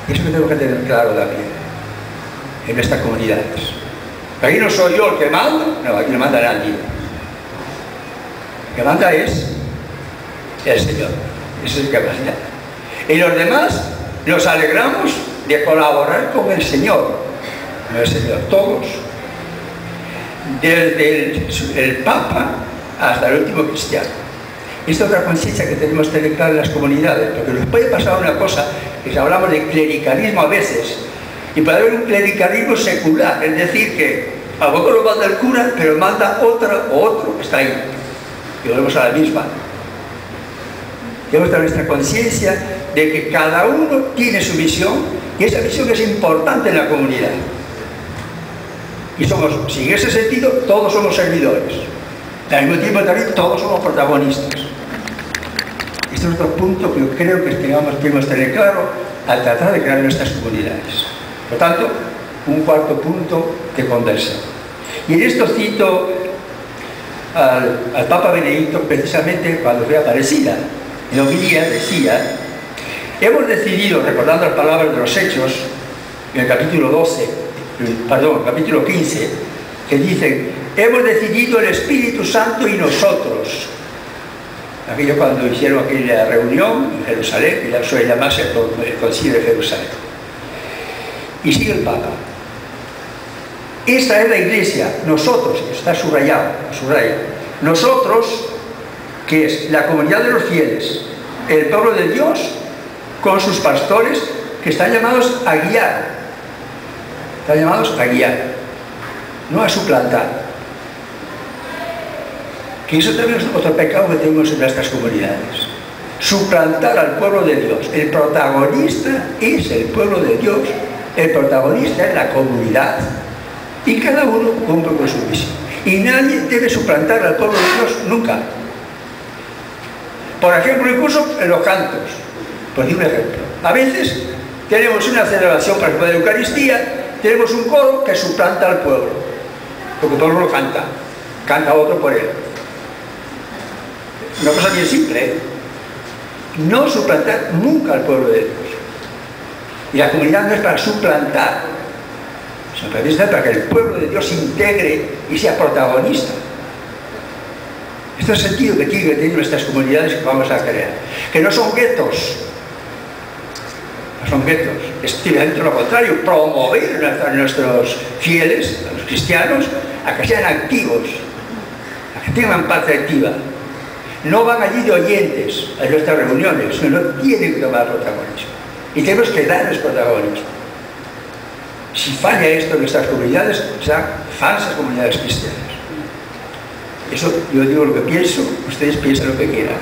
Eso que tengo que tener claro también en nuestras comunidades. Aquí no soy yo el que manda, no, aquí no manda nadie. El que manda es el Señor. Eso es el que manda. Y los demás nos alegramos de colaborar con el Señor. No el Señor, todos. Desde el Papa hasta el último cristiano. Esta es otra conciencia que tenemos que tener clara en las comunidades, porque nos puede pasar una cosa, que si hablamos de clericalismo a veces, y puede haber un clericalismo secular, es decir, que a lo mejor lo manda el cura, pero manda otra o otro que está ahí. Y volvemos a la misma. Tenemos que tener nuestra conciencia de que cada uno tiene su misión, y esa misión es importante en la comunidad. Y somos, si en ese sentido, todos somos servidores. Al mismo tiempo también todos somos protagonistas. Este es otro punto que yo creo que tenemos que tener claro al tratar de crear nuestras comunidades. Por tanto, un cuarto punto de conversa. Y en esto cito al Papa Benedicto precisamente cuando fue a Aparecida. En homilía decía: hemos decidido, recordando las palabras de los Hechos, en el capítulo 15, que dicen: hemos decidido el Espíritu Santo y nosotros. Aquello cuando hicieron aquella reunión en Jerusalén, que ya suele llamarse el Concilio de Jerusalén. Y sigue el Papa: esta es la Iglesia, nosotros, está subrayado, nosotros, que es la comunidad de los fieles, el pueblo de Dios, con sus pastores, que están llamados a guiar. Están llamados a guiar, no a suplantar. Que eso también es otro pecado que tenemos en nuestras comunidades. Suplantar al pueblo de Dios. El protagonista es el pueblo de Dios, el protagonista es la comunidad. Y cada uno cumple con su misión. Y nadie debe suplantar al pueblo de Dios nunca. Por ejemplo, incluso en los cantos. Por decir un ejemplo. A veces tenemos una celebración, por ejemplo, de la Eucaristía, tenemos un coro que suplanta al pueblo. Porque el pueblo lo canta. Canta otro por él. Una cosa bien simple, ¿eh? No suplantar nunca al pueblo de Dios. Y la comunidad no es para suplantar, sino para que el pueblo de Dios se integre y sea protagonista. Este es el sentido que tienen que tener nuestras comunidades que vamos a crear. Que no son guetos. No son guetos. Es dentro lo contrario, promover a nuestros fieles, a los cristianos, a que sean activos, a que tengan parte activa. No van allí de oyentes a nuestras reuniones, sino tienen que tomar protagonismo. Y tenemos que darles protagonismo. Si falla esto en nuestras comunidades, serán falsas comunidades cristianas. Eso yo digo lo que pienso, ustedes piensan lo que quieran.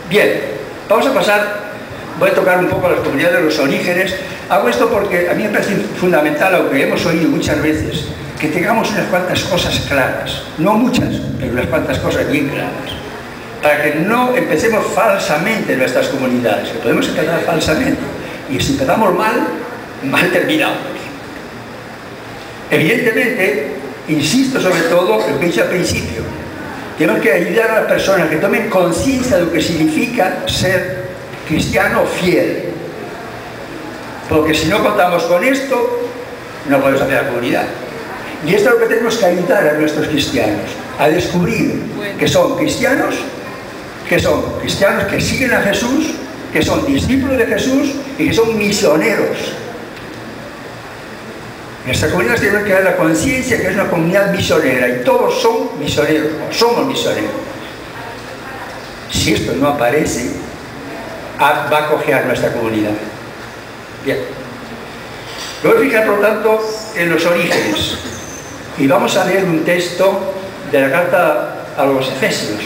Bien, vamos a pasar, voy a tocar un poco las comunidades de los orígenes. Hago esto porque a mí me parece fundamental, aunque hemos oído muchas veces, que tengamos unas cuantas cosas claras, no muchas, pero unas cuantas cosas bien claras, para que no empecemos falsamente en nuestras comunidades, que podemos empezar falsamente, y si empezamos mal terminamos. Evidentemente, insisto sobre todo en lo que he dicho al principio, tenemos que ayudar a las personas que tomen conciencia de lo que significa ser cristiano fiel, porque si no contamos con esto, no podemos hacer la comunidad. Y esto es lo que tenemos que ayudar a nuestros cristianos, a descubrir que son cristianos que siguen a Jesús, que son discípulos de Jesús y que son misioneros. Nuestra comunidad tiene que dar la conciencia que es una comunidad misionera y todos son misioneros, o somos misioneros. Si esto no aparece, va a cojear nuestra comunidad. Bien. Luego fijar, por lo tanto, en los orígenes. Y vamos a leer un texto de la carta a los Efesios.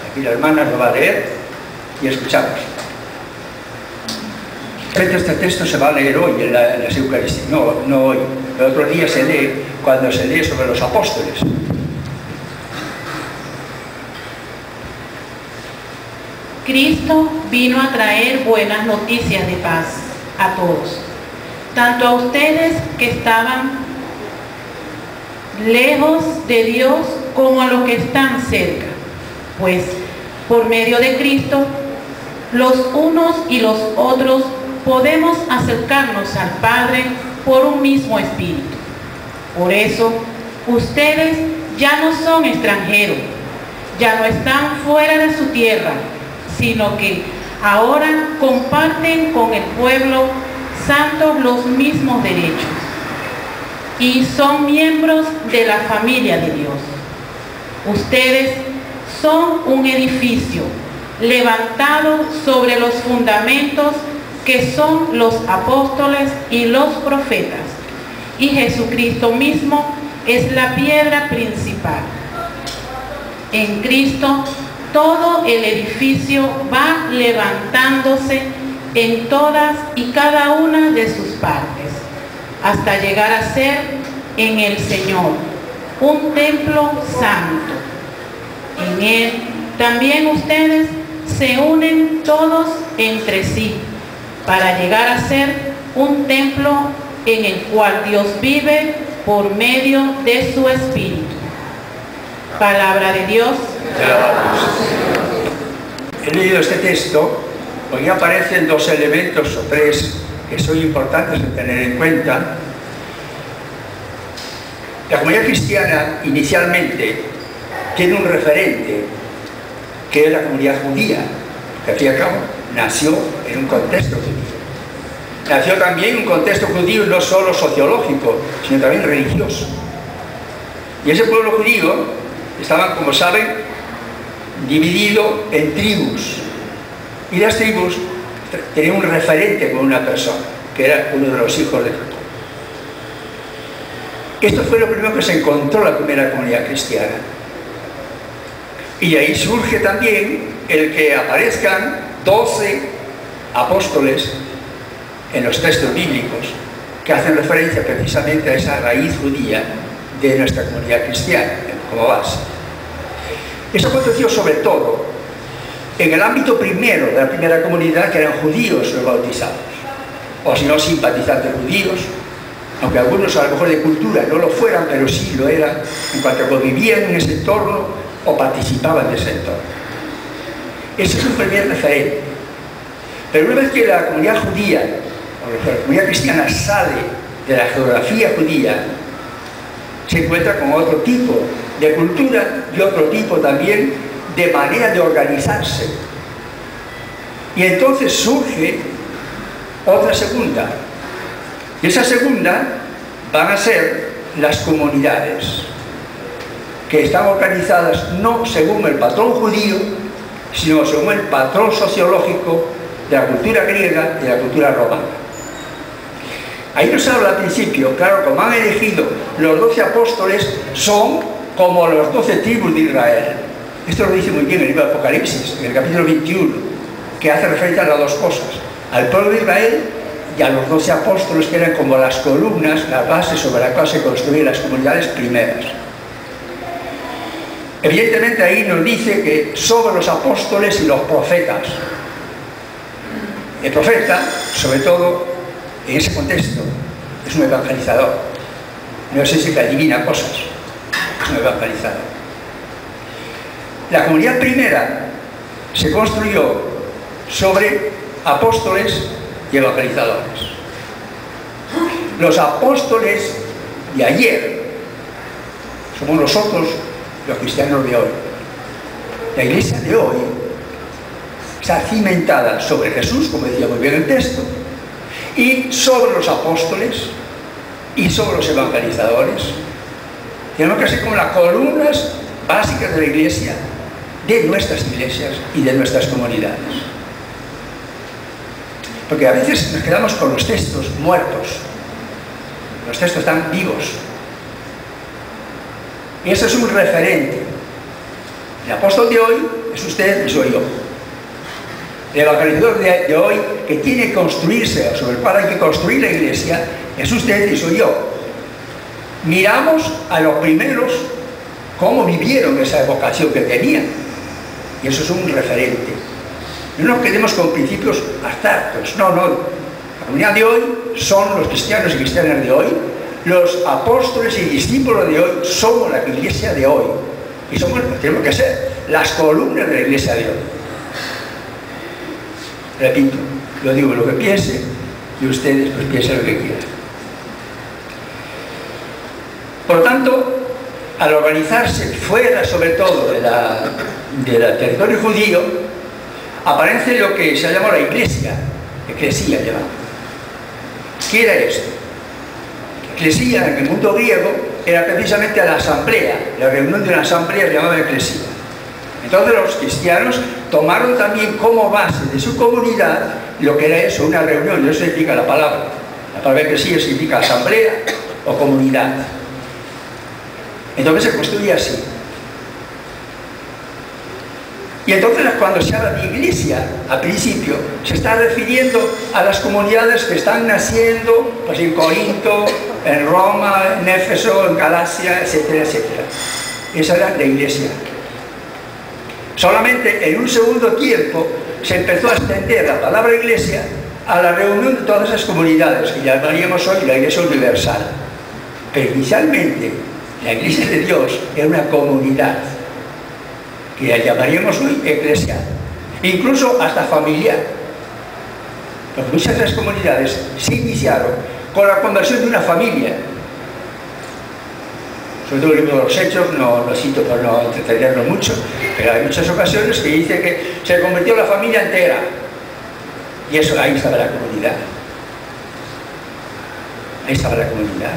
Aquí la hermana lo va a leer y escuchamos. Este texto se va a leer hoy en las Eucaristías, no hoy. El otro día se lee cuando se lee sobre los apóstoles. Cristo vino a traer buenas noticias de paz a todos, tanto a ustedes que estaban lejos de Dios como a los que están cerca, pues por medio de Cristo los unos y los otros podemos acercarnos al Padre por un mismo espíritu. Por eso, ustedes ya no son extranjeros, ya no están fuera de su tierra, sino que ahora comparten con el pueblo santo los mismos derechos y son miembros de la familia de Dios. Ustedes son un edificio levantado sobre los fundamentos que son los apóstoles y los profetas, y Jesucristo mismo es la piedra principal. En Cristo todo el edificio va levantándose en todas y cada una de sus partes, hasta llegar a ser en el Señor un templo santo. En Él también ustedes se unen todos entre sí, para llegar a ser un templo en el cual Dios vive por medio de su Espíritu. Palabra de Dios. He leído este texto porque aparecen dos elementos o tres que son importantes de tener en cuenta. La comunidad cristiana inicialmente tiene un referente, que es la comunidad judía, que al fin y al cabo nació en un contexto judío. Nació también en un contexto judío no solo sociológico, sino también religioso. Y ese pueblo judío estaba, como saben, dividido en tribus. Y las tribus tenían un referente con una persona, que era uno de los hijos de Jacob. Esto fue lo primero que se encontró la primera comunidad cristiana. Y de ahí surge también el que aparezcan 12 apóstoles en los textos bíblicos que hacen referencia precisamente a esa raíz judía de nuestra comunidad cristiana como base. Eso aconteció sobre todo en el ámbito primero de la primera comunidad, que eran judíos los bautizados, o si no simpatizantes judíos, aunque algunos a lo mejor de cultura no lo fueran, pero sí lo eran en cuanto a que vivían en ese entorno o participaban de ese entorno. Ese es un primer referente. Pero una vez que la comunidad judía, o la comunidad cristiana, sale de la geografía judía, se encuentra con otro tipo de cultura y otro tipo también de manera de organizarse. Y entonces surge otra segunda. Y esa segunda van a ser las comunidades, que están organizadas no según el patrón judío, sino según el patrón sociológico de la cultura griega y de la cultura romana. Ahí nos habla al principio, claro, como han elegido los 12 apóstoles, son como los 12 tribus de Israel. Esto lo dice muy bien el libro de Apocalipsis, en el capítulo 21, que hace referencia a las dos cosas: al pueblo de Israel y a los 12 apóstoles, que eran como las columnas, las bases sobre las cuales se construían las comunidades primeras. Evidentemente ahí nos dice que sobre los apóstoles y los profetas. El profeta, sobre todo en ese contexto, es un evangelizador. No es ese que adivina cosas, es un evangelizador. La comunidad primera se construyó sobre apóstoles y evangelizadores. Los apóstoles de ayer somos nosotros, los cristianos de hoy. La iglesia de hoy está cimentada sobre Jesús, como decía muy bien el texto, y sobre los apóstoles y sobre los evangelizadores. Tenemos que ser como las columnas básicas de la iglesia, de nuestras iglesias y de nuestras comunidades. Porque a veces nos quedamos con los textos muertos. Los textos están vivos. Y eso es un referente. El apóstol de hoy es usted y soy yo. El evangelizador de hoy, que tiene que construirse, o sobre el cual hay que construir la iglesia, es usted y soy yo. Miramos a los primeros cómo vivieron esa vocación que tenían. Y eso es un referente. No nos quedemos con principios abstractos. No, no. La comunidad de hoy son los cristianos y cristianas de hoy. Los apóstoles y discípulos de hoy somos la iglesia de hoy. Y somos, tenemos que ser las columnas de la iglesia de hoy. Repito, yo digo lo que piense y ustedes pues piensen lo que quieran. Por lo tanto, al organizarse fuera sobre todo del territorio judío, aparece lo que se ha llamado la eclesía llamada. ¿Qué era esto? Eclesía en el mundo griego era precisamente la asamblea, la reunión de una asamblea se llamaba eclesía. Entonces los cristianos tomaron también como base de su comunidad lo que era eso, una reunión, y eso significa la palabra. La palabra eclesía significa asamblea o comunidad. Entonces se construye así. Y entonces cuando se habla de iglesia, al principio, se está refiriendo a las comunidades que están naciendo pues en Corinto, en Roma, en Éfeso, en Galacia, etcétera, etcétera. Esa era la iglesia. Solamente en un segundo tiempo se empezó a extender la palabra iglesia a la reunión de todas esas comunidades, que llamaríamos hoy la iglesia universal. Pero inicialmente, la iglesia de Dios era una comunidad, que la llamaríamos hoy eclesial, incluso hasta familiar. Porque muchas de las comunidades se iniciaron con la conversión de una familia. Sobre todo el libro de los Hechos, no lo cito por no entretenerlo mucho, pero hay muchas ocasiones que dice que se convirtió la familia entera. Y eso, ahí estaba la comunidad. Ahí estaba la comunidad.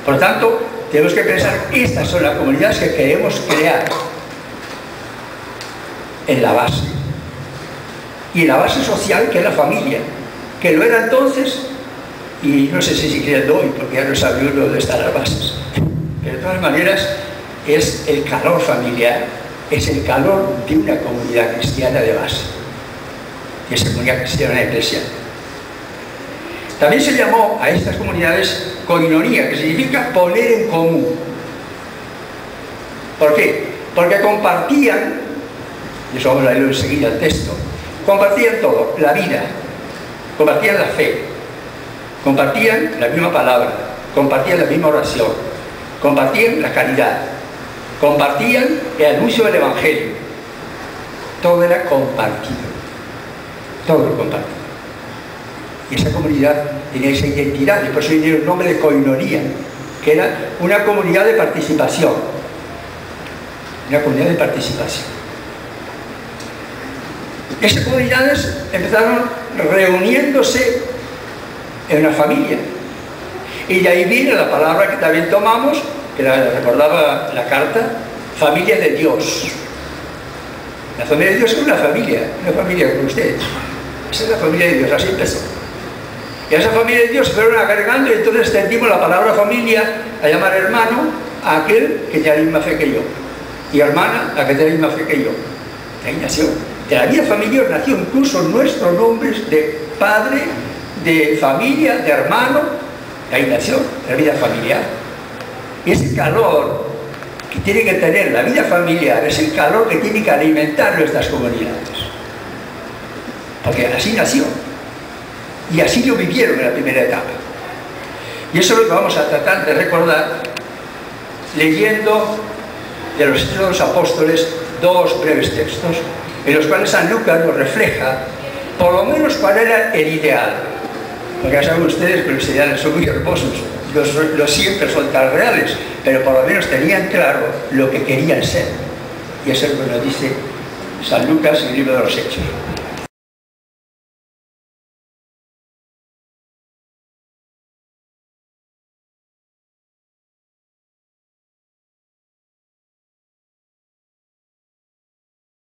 Por lo tanto, tenemos que pensar que estas son las comunidades que queremos crear en la base. Y en la base social, que es la familia, que lo era entonces, y no sé si siquiera lo hoy, porque ya no sabe uno dónde están las bases. Pero de todas maneras, es el calor familiar, es el calor de una comunidad cristiana de base. Y esa comunidad cristiana eclesial. También se llamó a estas comunidades koinonia, que significa poner en común. ¿Por qué? Porque compartían, y eso vamos a leerlo enseguida el texto, compartían todo, la vida, compartían la fe, compartían la misma palabra, compartían la misma oración, compartían la caridad, compartían el anuncio del Evangelio. Todo era compartido, todo lo compartido. Y esa comunidad tenía esa identidad, y por eso tiene el nombre de koinonia, que era una comunidad de participación. Una comunidad de participación. Esas comunidades empezaron reuniéndose en una familia. Y de ahí viene la palabra que también tomamos, que la recordaba la carta, familia de Dios. La familia de Dios es una familia con ustedes. Esa es la familia de Dios, así empezó. Y a esa familia de Dios se fueron agregando y entonces extendimos la palabra familia a llamar hermano a aquel que tiene la misma fe que yo. Y hermana a que tiene la misma fe que yo. De ahí nació. De la vida familiar nació incluso nuestros nombres de padre, de familia, de hermano. De ahí nació la vida familiar. Y ese calor que tiene que tener la vida familiar es el calor que tiene que alimentar nuestras comunidades. Porque así nació. Y así lo vivieron en la primera etapa. Y eso es lo que vamos a tratar de recordar leyendo de los Hechos de los Apóstoles dos breves textos en los cuales San Lucas nos refleja por lo menos cuál era el ideal. Porque ya saben ustedes que los ideales son muy hermosos, los siempre son tan reales, pero por lo menos tenían claro lo que querían ser. Y eso es lo que nos dice San Lucas en el libro de los Hechos.